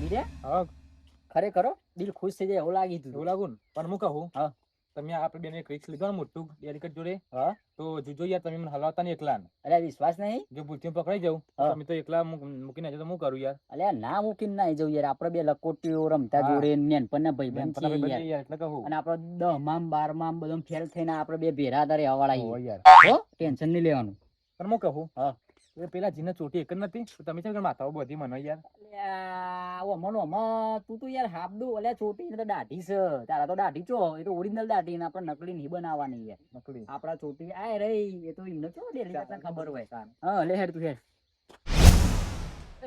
હીરે ખરેખર દિલ ખુશ થઈ જાય એવું લાગી તું. એવું લાગુ ને પણ હું કહું હા. તમે આપણે બેને એક રિક્સ લીધો ને મોટું ડેલિકેટ જોડે હા તો જોજો યાર તમે મને હલાવતા ને એકલા અલ્યા વિશ્વાસ નહીં. જો ભૂલથી પકડાઈ જાઉં તો હા. તમે તો એકલા મૂકીને તો હું કરું યાર. અલ્યા ના મૂકીને ના જવું યાર. આપણે બે લકોટીઓ રમતા હા. જોડે નેનપણના ભાઈબંધ મેન છીએ ફટાફટ યાર. બની યાર એટલે કહું. અને આપણે 10માં 12માં બધું ફેલ થઈને આપણે બે ભેરા હતા રહેવા વાળા ઓહો છીએ. યાર હો ટેન્શન નહીં લેવાનું. પણ હું કહું હા. એ પેલા જીને ચોટી એક જ નથી તો તમે છે કે માથાઓ બધી મને યાર. અલ્યા ઓમનો તું તો યાર હાબદુ અલ્યા ચોટી ને તો દાઢી છે. તારા તો દાઢી છો એ તો ઓરિજિનલ દાઢી ને આપણે નકલી નહીં બનાવવાની યાર. નકલી આપડા ચોટી આય રહી એ તો એમને કેવું ડેલી ખબર હોય. હા લે હેડ તું હેડ.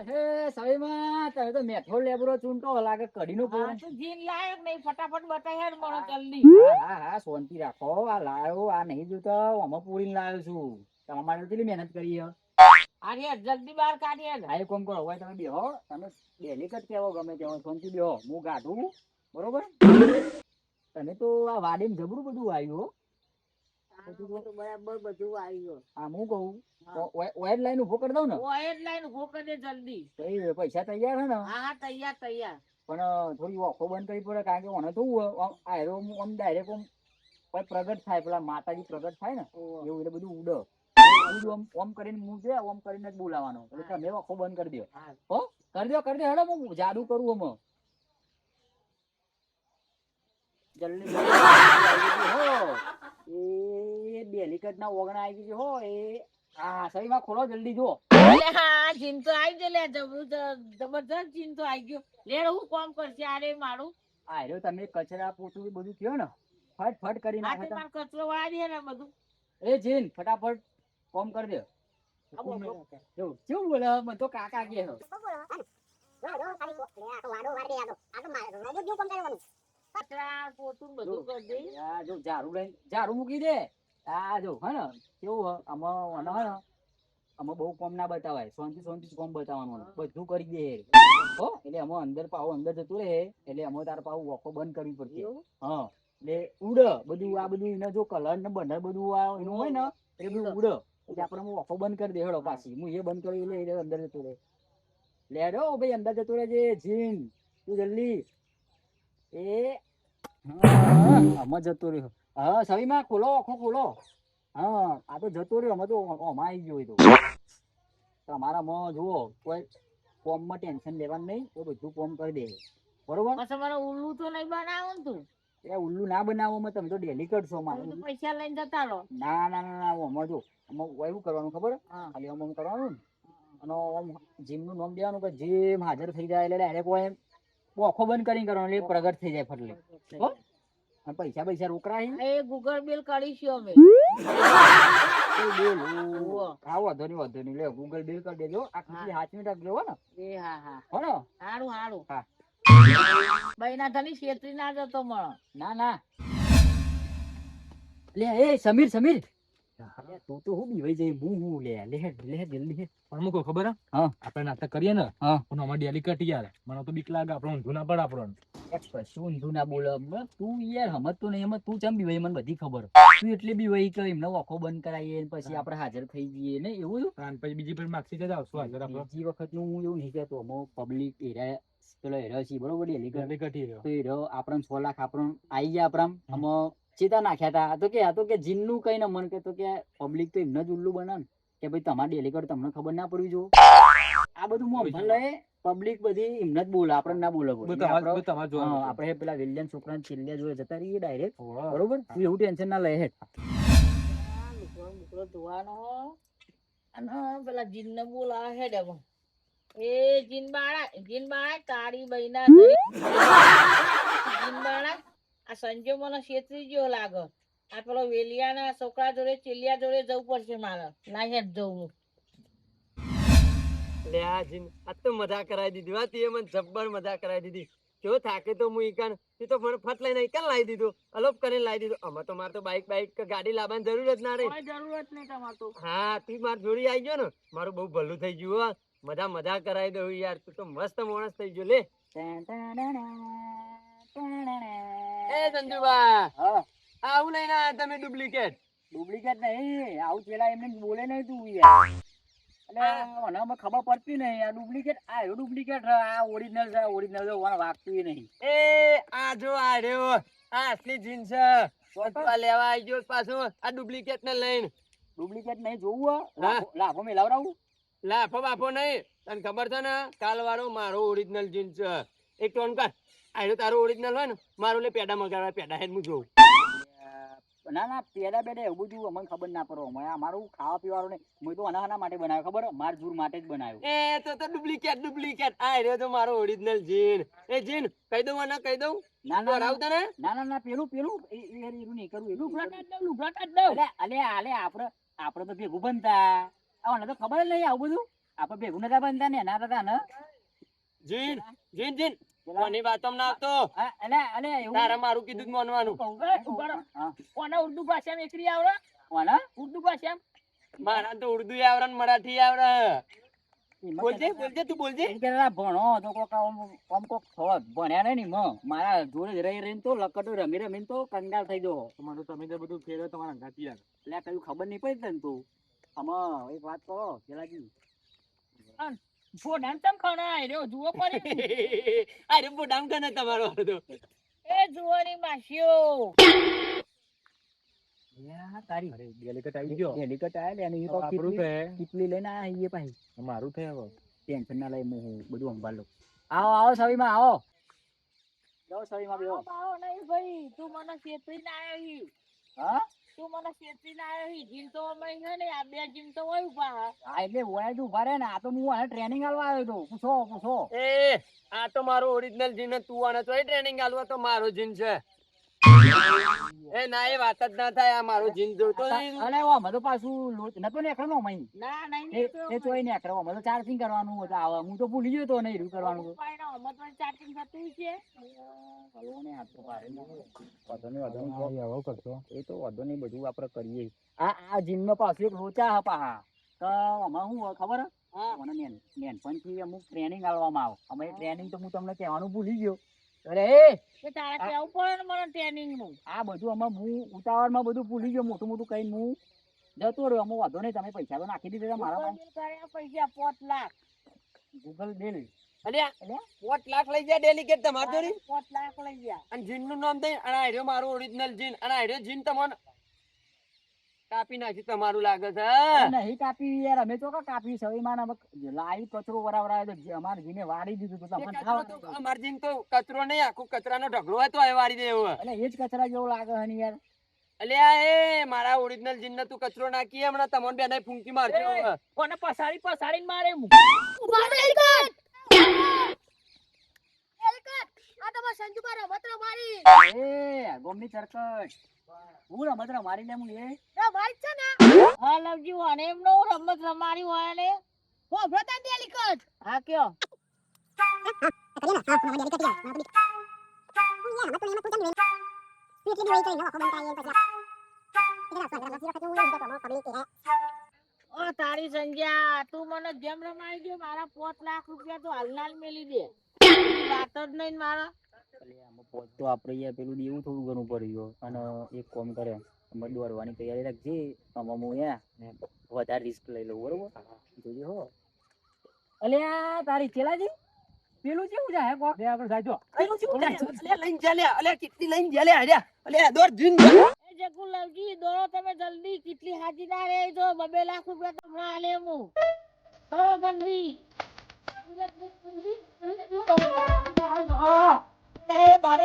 હે સવીમાં તમે તો મેઠો લેબરો ચૂંટો લાગે કઢીનો પોરો. જીન લાયક નહીં ફટાફટ બતાય હેડ મને જલ્દી. હા શાંતિ રાખો. આ લાયો આ નહીં જોતો આમાં પૂરીને લાવ્યો છું. તમારે કેટલી મહેનત કરી હે. અરે જલ્દી બહાર કાઢી હેડ. આ એક કામ કરો હવે તમે બેહો. તમે ડેલિકેટ કેવો ગમે તેવો શાંતિ બેહો. હું ગાઢું બરોબર. તમે તો આ વાડીમાં જબરું બધું આવ્યું હો. બરાબર બધું આવ્યું. હા હું કહું ઓઇલ લાઈન ઉભો કરી દઉં ને. ઓય જ લઈને ઉભો કરી દે જલ્દી. તો એ પૈસા તૈયાર છે ને. હા તૈયાર તૈયાર. પણ થોડી ઓખો બંધ કરવી પડે કારણ કે મને તો આમ ડાયરેક્ટ આમ પ્રગટ થાય પેલા માતાજી પ્રગટ થાય ને એવું એટલે બધું ઉડે બધું ઓમ કરીને હું છે ઓમ કરીને જ બોલાવાનો એટલે તમે ઓખો બંધ કરી દો. હો કરી દો હેડો હું જાદુ કરું અમે જલ્દી હો એ ડેલિકેટ ના ઓગણા આવી ગઈ હો એ હા સહીમાં ખોલો જલ્દી જો. હા જીન તો આવી ગયો લે જબરદસ્ત જીન તો આવી ગયો. લેડ હું કોમ કરશે આરે મારું. આ રહ્યો તમે કચરા પોતું એ બધું થયો ને ફટ કરી નાખે આજે માર કચરો વાળી ને બધું. એ જીન ફટાફટ કોમ કરી દે. જો શું બોલે મને તો કાકા કે કચરા પોતું બધું કરી દે. જો ઝાડુ મૂકી દે. આ જો હે ને કેવું આમાં આમાં બહુ કોમ ના બતાવાય શાંતિ કોમ બતાવવાનું બધું કરી દે હો એટલે આમાં અંદર પાવું અંદર જતું રહે એટલે આમાં તાર પાવું વોકો બંધ કરવી પડશે. હા એટલે ઉડ બધું આ બધું એને જો કલર ને બંધ બધું આ એનું હોય ને એ બધું ઉડ એટલે આપણે વોકો બંધ કરી દે હેડો પાછી હું એ બંધ કરી એટલે અંદર જતું રહે. લે રો ભાઈ અંદર જતું રહેજે જીન તું જલ્દી એ આમાં જતો રહ્યો. હા સવીમાં ખોલો આખો ખોલો. હા આ તો જતો રહ્યો અમે તો આમાં આવી ગયો તો તમારામાં જુઓ કોઈ કોમમાં ટેન્શન લેવાનું નહીં એ બધું કોમ કરી દે બરોબર. પછી મને ઉલ્લુ તો નહીં બનાવો ને તું. એ ઉલ્લુ ના બનાવો તમે તો ડેલી કરશો મારે. તમે તો પૈસા લઈને જતા રહો. ના આમાં જો આમાં એવું કરવાનું ખબર ખાલી આમ કરવાનું ને અને આમ જીમ નું નામ દેવાનું કે જીમ હાજર થઈ જાય એટલે ડાયરેક્ટ હોય આખો બંધ કરીને કરવાનું એટલે પ્રગટ થઈ જાય ફટલે. હો અને પૈસા રોકડા એ ગૂગલ બિલ કરીશું અમે. વાંધો નહીં લે ગૂગલ બિલ કરી દેજો આ ખુશી હાચવી રાખજો હો ને. એ હા હો ને હારું હા બૈના ધની છેતરી ના જતો મળે. ના લે એ સમીર તું તો હું બીવાઈ જઈ હું લે જલ્દી પણ હું કહું ખબર હા આપણે નાટક કરીએ ને હા પણ અમારે ડેલિકેટ યાર મને તો બીક લાગે આપણે ઊંધું ના પડે આપણને. કશું ઊંધું ના બોલે તું યાર સમજતો નહીં એમાં તું ચમ બીવાઈ મને બધી ખબર તું એટલી બીવાઈ કે એમને આંખો બંધ કરાવીએ પછી આપણે હાજર થઈ જઈએ ને એવું પછી બીજી પછી માગસી જતા આવશું હાજર આપણે. બીજી વખત હું એવું નહીં કહેતો અમે પબ્લિક એરા પેલો હેરો છે બરોબર ડેલિકેટ તો હેરો આપણને 6 લાખ આપણને આવી ગયા આપણા આમાં ચેતા નાખ્યા હતા આ તો કે જીનનું કઈ ના મન કે તો કે પબ્લિક તો એમને જ ઉલ્લુ બનાવે કે ભાઈ તમારે ડેલિકેટ તમને ખબર ના પડવી જો આ બધું મોંમાં લે પબ્લિક બધી એમને જ બોલે આપણે ના બોલે આપણે પેલા વિલિયમ છોકરાને છેલ્લે જોડે જતા રહીએ ડાયરેક્ટ બરોબર તું એવું ટેન્શન ના લે હેડ મુકલો ધોવાનો અને પેલા જીન ને બોલા હેડ એ જીન બાળા તારી બૈના જીન બાળા આ સંજય મને છેતરી ગયો લાગે. આ પેલો વેલિયા ના છોકરા જોડે ચેલિયા જોડે જવું પડશે મારે ના હેડ જવું. લે આ જીન આ તો મજા કરાવી દીધી વાત એ મને જબ્બર મજા કરાવી દીધી. જો થાકે તો હું ઈકાન તું તો મને ફટ લઈને ઈકાન લાવી દીધો અલોપ કરીને લાવી દીધો. અમે તો મારે તો બાઈક કે ગાડી લાવવાની જરૂર જ ના રહી. કોઈ જરૂરત નહીં તમારે તો. હા તું મારી જોડી આવી ગયો ને મારું બહુ ભલું થઈ ગયું. મજા કરાવી દઉં યાર તું તો મસ્ત માણસ થઈ ગયો લે. એ સંજુબા આવું લઈને આયા તમે ડુપ્લિકેટ નહીં આવું પેલા એમને બોલે નહીં તું યાર એટલે મને આમાં ખબર પડતી નહીં આ ડુપ્લિકેટ આ ડુપ્લિકેટ આ ઓરિજિનલ છે મને વાગતું નહીં. એ આ જો આ રહ્યો આ અસલી જીન છે આ લેવા આવી ગયો પાછો આ ડુપ્લિકેટ ને લઈને ડુપ્લિકેટ નહીં જોવું હા. લાખો મેલાવડાવું. લાફો બાફો નહીં તને ખબર છે ને કાલ વાળો મારો ઓરિજિનલ જીન છે એક ટોન કર આયરો તારો ઓરિજિનલ હોય ને મારું લે પેડા મગાડવા પેડા હેડ હું જોઉં ના ના પેડા બેડા એવું બધું અમને ખબર ના પડે અમારું ખાવા પીવાનું નહીં હું તો આના માટે બનાવ્યો ખબર માર જૂર માટે જ બનાવ્યો. એ તો ડુપ્લિકેટ આ રહ્યો તો મારો ઓરિજિનલ જીન એ જીન કહી દઉં અને કહી દઉં ના ના રાવ તને ના પેલું એનું નહીં કરવું લુગડા કાઢ દઉં, લુગડા કાઢ દઉં. અલે આપણે તો ભેગું બનતા આને તો ખબર જ નહીં આવું બધું આપણે ભેગું નતા બનતા ને એના હતા ને જીન જીન જીન કોની વાતોમાં ના આવતો અલે એવું તારા મારું કીધું જ માનવાનું એ, ઉભા રહો. કોને ઉર્દુ ભાષામાં એકરી આવડે? કોના ઉર્દુ ભાષામાં? મારા તો ઉર્દુ આવડે ને મરાઠી આવડે બોલજે તું બોલજે ભણો તો કોક આમ કોક થોડો ભણ્યા નહીં ને મારા જોડે જ રહી રહીને તો લકડો રમીને તો કંગાલ થઈ ગયો. તમારું તમે તો બધું ફેરવે તમારા અંગાથી યાર. એટલે કયું ખબર નહીં પડી તને તું આમાં એક વાત કહો પેલાજી ફોડામ ચમ ખવડાય રહ્યો, જુઓ પડી. અરે બોડામ કને તમારો હતો એ જુઓની માસીઓ. તારી અરે ડેલિકેટ આવી ગયો ડેલિકેટ આયા એની તો આપણું છે કેટલી લઈને આયા એ પાછી મારું છે હવે ટેન્શન ના લઈ હું બધું સંભાળ લઉં. આવો સવીમાં આવો જાઓ સવીમાં બેહો. બાવો નહીં ભાઈ, તું મને છેતરીને આવ્યો છી. હા તું મને છેતરીને આવ્યો છી. જીમ તો અમે છે ને આ બે જીમ તો હોય ઉભા. હા એટલે વયા જ ઉભા રહે ને આ તો હું આને ટ્રેનિંગ આલવા આવ્યો હતો પૂછો એ આ તો મારો ઓરિજિનલ જીન તું આને તો ટ્રેનિંગ આલવા તો મારો જીન છે એ ના એ વાત જ ના થાય આ મારો જીન જોતો નહીં અલે ઓ અમે તો પાછું નતો ને એકલો મઈ ના નહીં એ ચોઈ ને એકલો અમે તો ચાર્જિંગ કરવાનું હતું આવે હું તો ભૂલી ગયો તો નહીં રહ્યું કરવાનું તો ચાર્જિંગ થતું છે. હલો ને આ તો ભારે વાંધો હા, એ આવો કરશો એ તો વાંધો નહીં બધું આપણે કરીએ. આ જીમમાં પાછું એક લોચા હા પાહા તો આમાં શું હોય ખબર હા. મને નેનપણથી અમુક ટ્રેનિંગ આલવામાં આવે અમે ટ્રેનિંગ તો હું તમને કહેવાનું ભૂલી ગયો. અરે કે તારે કેવું પડે ને મને ટ્રેનિંગ નું. આ બધું આમાં હું ઉતાવળમાં બધું ભૂલી ગયો મોટું કહીને હું જતો રહ્યો. અમે વાંધો નહીં તમે પૈસા તો નાખી દીધા મારા પૈસા 5 લાખ ગૂગલ બિલ. અલ્યા 5 લાખ લઈ જાય ડેલિકેટ તમાર જોડી 5 લાખ લઈ ગયા. અને જીન નું નામ દઈ અને આર્યો મારો ઓરિજિનલ જીન અને આર્યો જીન તમને કાપી નાખી તમારું લાગે છે નહીં કાપી યાર અમે તો કાપી સવીમાં લાવી કચરો વરાવરાયો તો અમારે જીને વાળી દીધું તો તમને ખાવા અમાર જીન તો કચરો નહીં આખું કચરાનો ઢગલો હોય તો એ વાળી દે એવું એટલે એ જ કચરા જેવો લાગે હે ને યાર. અલ્યા એ મારા ઓરિજિનલ જીન ને તું કચરો નાખી હમણાં તમને બેને ફૂંકી મારજો હવે. કોને પસાડીને મારે હું. એ ગોમની ચરકટ હું રમત રમારી લે હું એ હા લવજી અને એમનો રમત રમાડી હોય ને હા કયો ઓ તારી સંજ્ઞા તું મને જેમ રમાડી દે મારા 5 લાખ રૂપિયા તો હાલનાલ મેલી દે. વાત જ નહીં મારા. એટલે આમાં પહોંચતો આપણે યાર પેલું દેવું થોડું ઘણું પડ્યું અને એક કામ કરે અમે દોડવાની તૈયારી રાખજે આમાં હું યાર વધારે રિસ્ક લઈ લઉં બરોબર જોજે હો. અલ્યા તારી ચેલાજી પેલું કેવું જાય કોક બે આગળ જાજો પેલું કેવું જાય અલ્યા લઈને ચાલ્યા અલ્યા કેટલી લઈને ચાલ્યા અલ્યા અલ્યા દોડ જીન એ જગુ લવજી દોડો તમે જલ્દી કેટલી હાજી ના રે જો 2 લાખ રૂપિયા તો હમણાં આલે હું. હો ગંધી એ બારે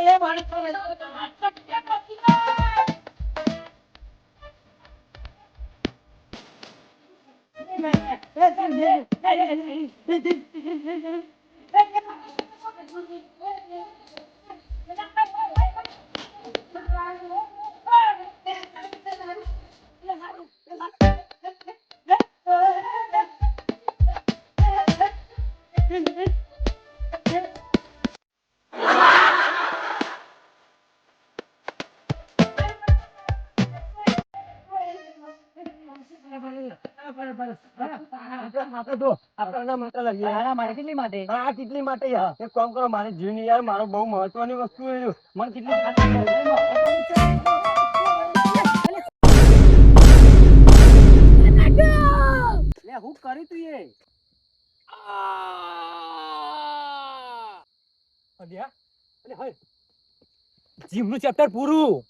કેટલી માટે હા કેટલી માટે યાર એક કામ કરો મારી જીન યાર મારો બહુ મહત્વની વસ્તુ છે મને કેટલી લે અલ્યા હું કરી તું એ જીમ નું ચેપ્ટર પૂરું.